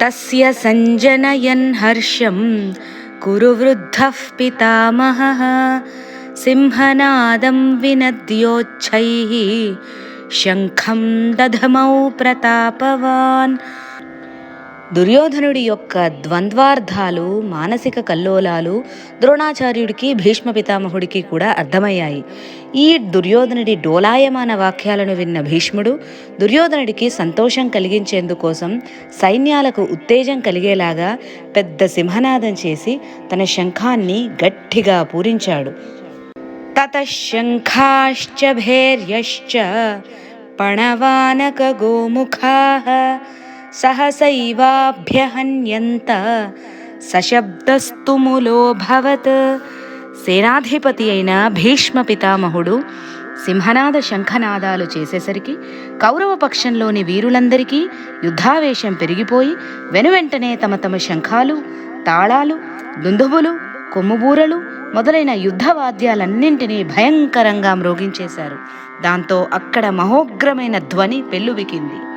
తస్య సంజనయన్ హర్షం కురు వృద్ధః పితామహః సింహనాదం వినద్యోచ్చైః శంఖం దధమౌ ప్రతాపవాన్. దుర్యోధనుడి యొక్క ద్వంద్వార్థాలు, మానసిక కల్లోలాలు ద్రోణాచార్యుడికి, భీష్మ పితామహుడికి కూడా అర్థమయ్యాయి. ఈ దుర్యోధనుడి డోలాయమాన వాక్యాలను విన్న భీష్ముడు దుర్యోధనుడికి సంతోషం కలిగించేందుకోసం సైన్యాలకు ఉత్తేజం కలిగేలాగా పెద్ద సింహనాదం చేసి తన శంఖాన్ని గట్టిగా పూరించాడు. తతః శంఖాశ్చ భేర్యశ్చ పణవానక గోముఖాః సహసైవాభ్యహన్యంత సశబ్దస్తు ములోభవత్. సేనాధిపతి అయిన భీష్మ పితామహుడు సింహనాద శంఖనాదాలు చేసేసరికి కౌరవ పక్షంలోని వీరులందరికీ యుద్ధావేశం పెరిగిపోయి వెనువెంటనే తమ తమ శంఖాలు, తాళాలు, దుందుబులు, కొమ్ముబూరలు మొదలైన యుద్ధవాద్యాలన్నింటినీ భయంకరంగా మ్రోగించేశారు. దాంతో అక్కడ మహోగ్రమైన ధ్వని పెల్లువికింది.